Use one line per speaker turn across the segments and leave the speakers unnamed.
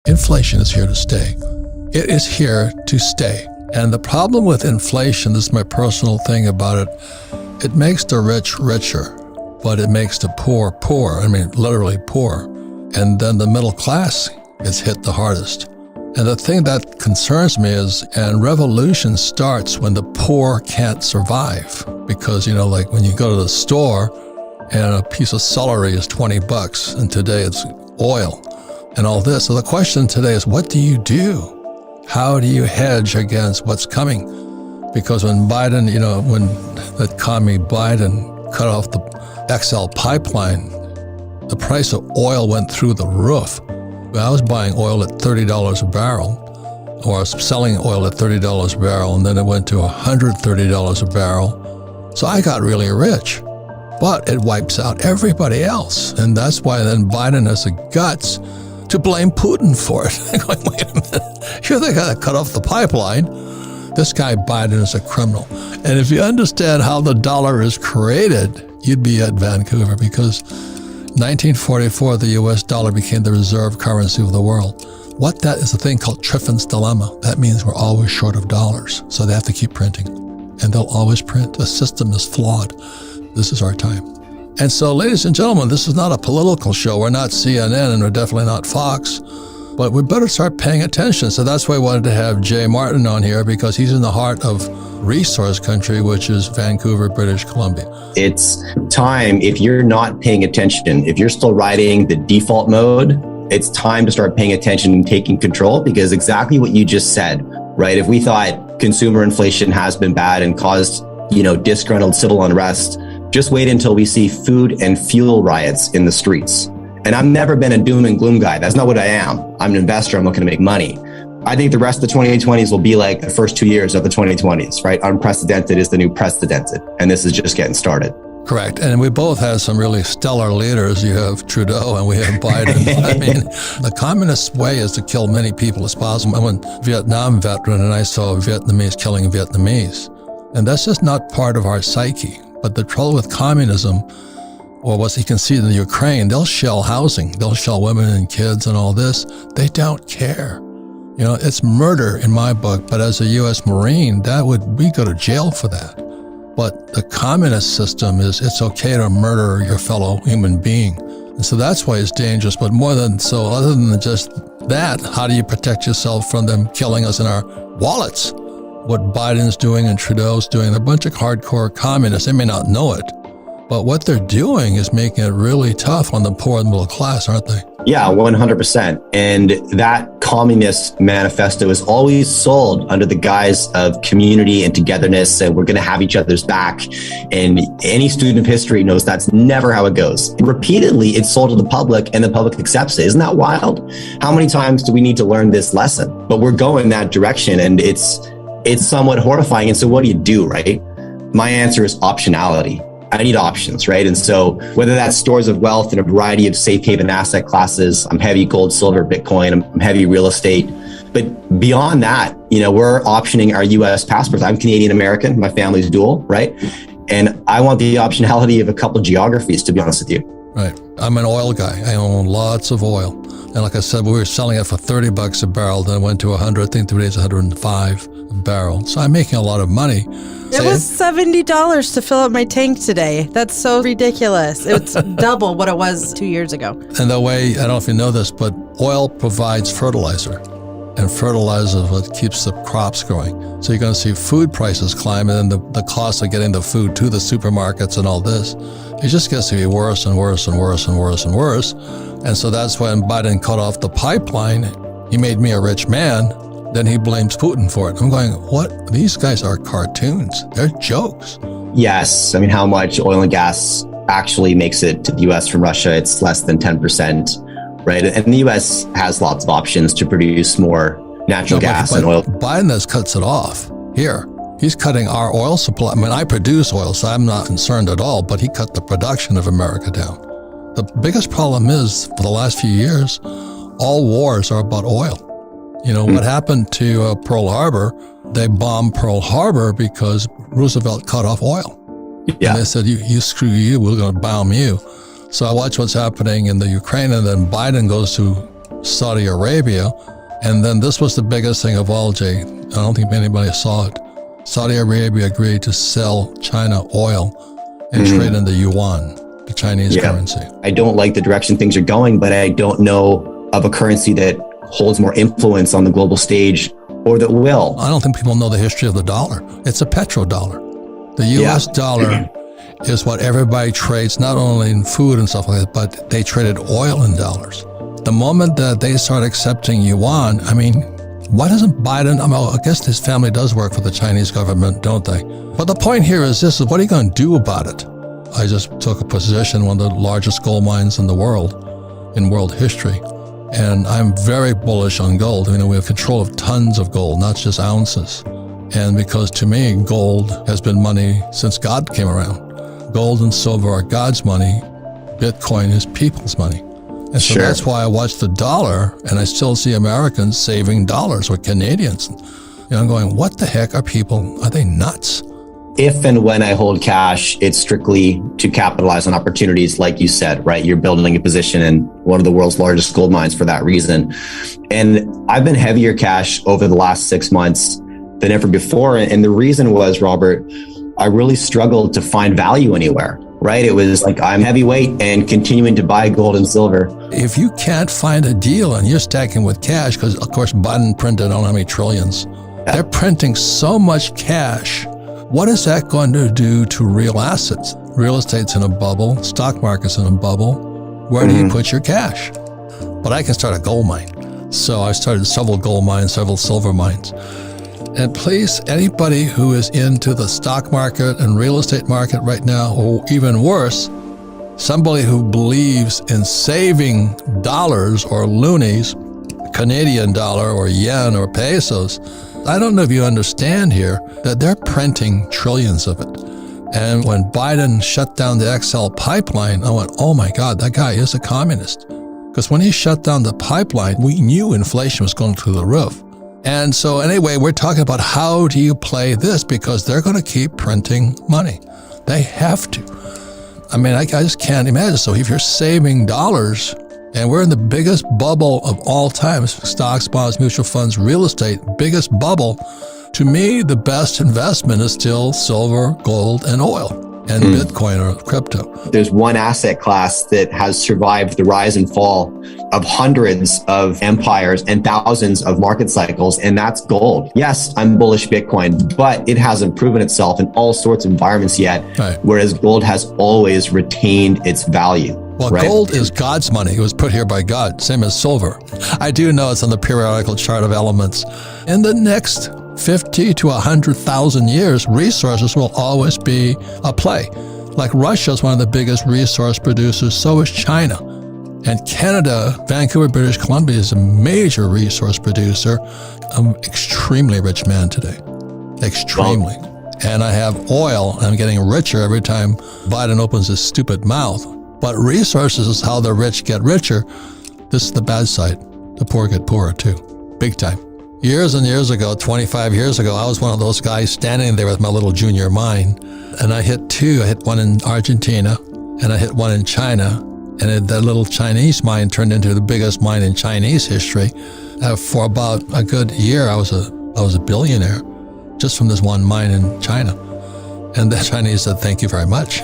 Inflation is here to stay. It is here to stay. And the problem with inflation, this is my personal thing about it, it makes the rich richer, but it makes the poor poor. I mean, literally poor. And then the middle class gets hit the hardest. And the thing that concerns me is, and revolution starts when the poor can't survive. Because, like when you go to the store and a piece of celery is $20, and today it's oil and all this. So the question today is, what do you do? How do you hedge against what's coming? Because when Biden, when that commie Biden cut off the XL pipeline, the price of oil went through the roof. I was buying oil at $30 a barrel, or selling oil at $30 a barrel, and then it went to $130 a barrel. So I got really rich, but it wipes out everybody else. And that's why then Biden has the guts to blame Putin for it. I'm going, wait a minute, you're the guy that cut off the pipeline. This guy Biden is a criminal. And if you understand how the dollar is created, you'd be at Vancouver, because 1944, the US dollar became the reserve currency of the world. What that is a thing called Triffin's dilemma. That means we're always short of dollars. So they have to keep printing. And they'll always print. The system is flawed. This is our time. And so, ladies and gentlemen, this is not a political show. We're not CNN, and we're definitely not Fox. But we better start paying attention. So that's why I wanted to have Jay Martin on here, because he's in the heart of resource country, which is Vancouver, British Columbia.
It's time, if you're not paying attention, if you're still riding the default mode, it's time to start paying attention and taking control, because exactly what you just said, right? If we thought consumer inflation has been bad and caused, disgruntled civil unrest, just wait until we see food and fuel riots in the streets. And I've never been a doom and gloom guy. That's not what I am. I'm an investor. I'm looking to make money. I think the rest of the 2020s will be like the first 2 years of the 2020s, right? Unprecedented is the new precedented. And this is just getting started.
Correct. And we both have some really stellar leaders. You have Trudeau and we have Biden. I mean, the communist way is to kill many people as possible. I'm a Vietnam veteran, and I saw Vietnamese killing Vietnamese. And that's just not part of our psyche. But the trouble with communism, or what you can see in the Ukraine, they'll shell housing, they'll shell women and kids and all this. They don't care. It's murder in my book, but as a U.S. Marine, we go to jail for that. But the communist system is, it's okay to murder your fellow human being. And so that's why it's dangerous. But more than so, other than just that, how do you protect yourself from them killing us in our wallets? What Biden's doing and Trudeau's doing, they're a bunch of hardcore communists. They may not know it, but what they're doing is making it really tough on the poor and middle class, aren't they?
Yeah, 100%. And that communist manifesto is always sold under the guise of community and togetherness, and we're going to have each other's back. And any student of history knows that's never how it goes. Repeatedly, it's sold to the public, and the public accepts it. Isn't that wild? How many times do we need to learn this lesson? But we're going that direction, and it's somewhat horrifying. And so what do, right? My answer is optionality. I need options, right? And so whether that's stores of wealth in a variety of safe haven asset classes, I'm heavy gold, silver, Bitcoin, I'm heavy real estate. But beyond that, we're optioning our US passports. I'm Canadian American, my family's dual, right? And I want the optionality of a couple of geographies, to be honest with you.
Right. I'm an oil guy. I own lots of oil. And like I said, we were selling it for $30 a barrel, then it went to 100, I think today's 105 a barrel. So I'm making a lot of money.
It was $70 to fill up my tank today. That's so ridiculous. It's double what it was 2 years ago.
And the way, I don't know if you know this, but oil provides fertilizer. And fertilizer is what keeps the crops growing. So you're going to see food prices climb, and then the cost of getting the food to the supermarkets and all this. It just gets to be worse and worse and worse and worse and worse. And so that's when Biden cut off the pipeline. He made me a rich man. Then he blames Putin for it. I'm going, what? These guys are cartoons. They're jokes.
Yes. I mean, how much oil and gas actually makes it to the US from Russia? It's less than 10%, right? And the US has lots of options to produce more natural gas and oil.
Biden has cuts it off here. He's cutting our oil supply. I mean, I produce oil, so I'm not concerned at all, but he cut the production of America down. The biggest problem is, for the last few years, all wars are about oil. What happened to Pearl Harbor? They bombed Pearl Harbor because Roosevelt cut off oil. Yeah. And they said, you screw you, we're going to bomb you. So I watch what's happening in the Ukraine, and then Biden goes to Saudi Arabia. And then this was the biggest thing of all, Jay. I don't think anybody saw it. Saudi Arabia agreed to sell China oil and trade in the yuan, the Chinese currency.
I don't like the direction things are going, but I don't know of a currency that holds more influence on the global stage or that will.
I don't think people know the history of the dollar. It's a petrodollar. The U.S. dollar is what everybody trades, not only in food and stuff like that, but they traded oil in dollars. The moment that they start accepting yuan, I mean, why doesn't Biden, I guess his family does work for the Chinese government, don't they? But the point here is this, what are you going to do about it? I just took a position, one of the largest gold mines in the world, in world history. And I'm very bullish on gold. We have control of tons of gold, not just ounces. And because to me, gold has been money since God came around. Gold and silver are God's money. Bitcoin is people's money. And so that's why I watch the dollar, and I still see Americans saving dollars or Canadians. I'm going, what the heck are people, are they nuts?
If and when I hold cash, it's strictly to capitalize on opportunities, like you said, right? You're building a position in one of the world's largest gold mines for that reason. And I've been heavier cash over the last 6 months than ever before. And the reason was, Robert, I really struggled to find value anywhere. Right? It was like I'm heavyweight and continuing to buy gold and silver.
If you can't find a deal and you're stacking with cash, because of course Biden printed I don't know how many trillions, they're printing so much cash. What is that going to do to real assets? Real estate's in a bubble, stock market's in a bubble. Where do you put your cash? But I can start a gold mine. So I started several gold mines, several silver mines. And please, anybody who is into the stock market and real estate market right now, or even worse, somebody who believes in saving dollars or loonies, Canadian dollar or yen or pesos, I don't know if you understand here that they're printing trillions of it. And when Biden shut down the XL pipeline, I went, oh my God, that guy is a communist. Because when he shut down the pipeline, we knew inflation was going through the roof. And so anyway, we're talking about how do you play this, because they're going to keep printing money. They have to. I mean, I just can't imagine. So if you're saving dollars, and we're in the biggest bubble of all time, stocks, bonds, mutual funds, real estate, biggest bubble, to me, the best investment is still silver, gold, and oil. And Bitcoin or crypto.
There's one asset class that has survived the rise and fall of hundreds of empires and thousands of market cycles, and that's gold. Yes, I'm bullish Bitcoin, but it hasn't proven itself in all sorts of environments yet, whereas gold has always retained its value.
Well, gold is God's money. It was put here by God, same as silver. I do know it's on the periodical chart of elements. In the next 50 to 100,000 years, resources will always be a play. Like Russia is one of the biggest resource producers, so is China. And Canada, Vancouver, British Columbia is a major resource producer. I'm an extremely rich man today. Extremely. And I have oil, and I'm getting richer every time Biden opens his stupid mouth. But resources is how the rich get richer. This is the bad side. The poor get poorer too. Big time. Years and years ago, 25 years ago, I was one of those guys standing there with my little junior mine, and I hit two. I hit one in Argentina, and I hit one in China, and that little Chinese mine turned into the biggest mine in Chinese history. For about a good year, I was a billionaire just from this one mine in China. And the Chinese said, thank you very much.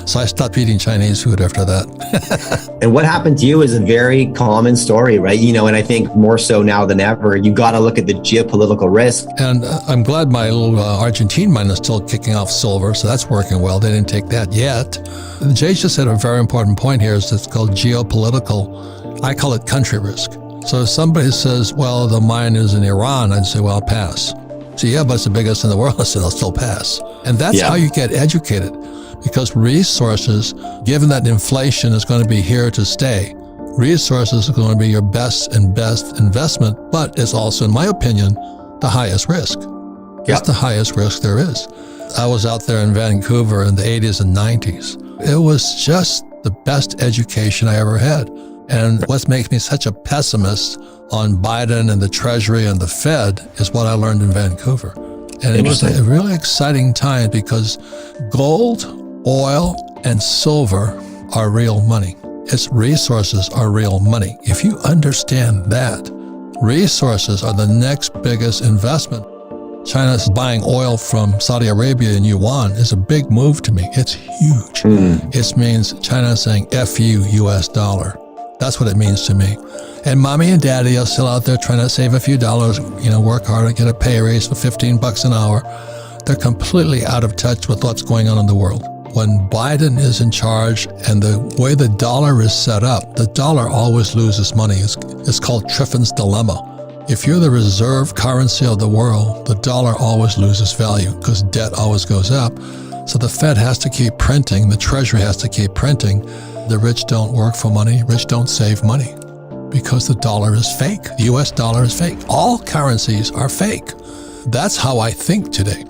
So I stopped eating Chinese food after that.
And what happened to you is a very common story, right? And I think more so now than ever, you got to look at the geopolitical risk.
And I'm glad my little Argentine mine is still kicking off silver, so that's working well. They didn't take that yet. Jay just said a very important point here, is it's called geopolitical. I call it country risk. So if somebody says, well, the mine is in Iran, I'd say, well, I'll pass. So yeah, but it's the biggest in the world, so they'll still pass. And that's how you get educated. Because resources, given that inflation is going to be here to stay, resources are going to be your best investment, but it's also, in my opinion, the highest risk. It's the highest risk there is. I was out there in Vancouver in the 80s and 90s. It was just the best education I ever had. And what makes me such a pessimist on Biden and the Treasury and the Fed is what I learned in Vancouver. And it was a really exciting time because gold, oil, and silver are real money. Its resources are real money. If you understand that, resources are the next biggest investment. China's buying oil from Saudi Arabia in yuan is a big move to me. It's huge. It means China saying, F you, US dollar. That's what it means to me. And mommy and daddy are still out there trying to save a few dollars, work hard and get a pay raise for $15 an hour. They're completely out of touch with what's going on in the world. When Biden is in charge and the way the dollar is set up, the dollar always loses money. It's called Triffin's dilemma. If you're the reserve currency of the world, the dollar always loses value because debt always goes up. So the Fed has to keep printing, the Treasury has to keep printing. The rich don't work for money, rich don't save money because the dollar is fake. The US dollar is fake. All currencies are fake. That's how I think today.